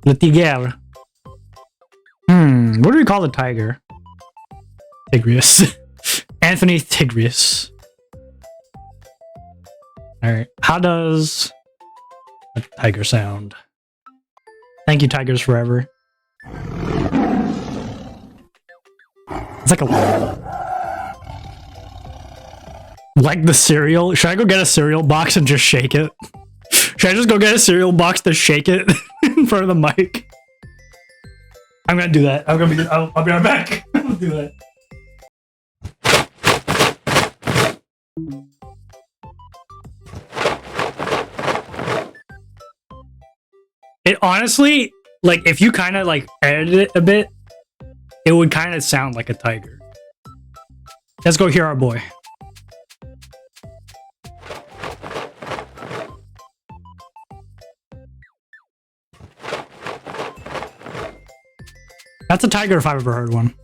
Le tigre. What do we call the tiger? Tigris. Anthony Tigris. Alright. How does a tiger sound? Thank you, Tigers Forever. It's like like the cereal. Should I go get a cereal box and just shake it? Should I just go get a cereal box to shake it in front of the mic? I'm gonna do that. I'll be right back. I'll do that. It honestly, like, if you kind of like edited it a bit, it would kind of sound like a tiger. Let's go hear our boy. That's a tiger if I've ever heard one.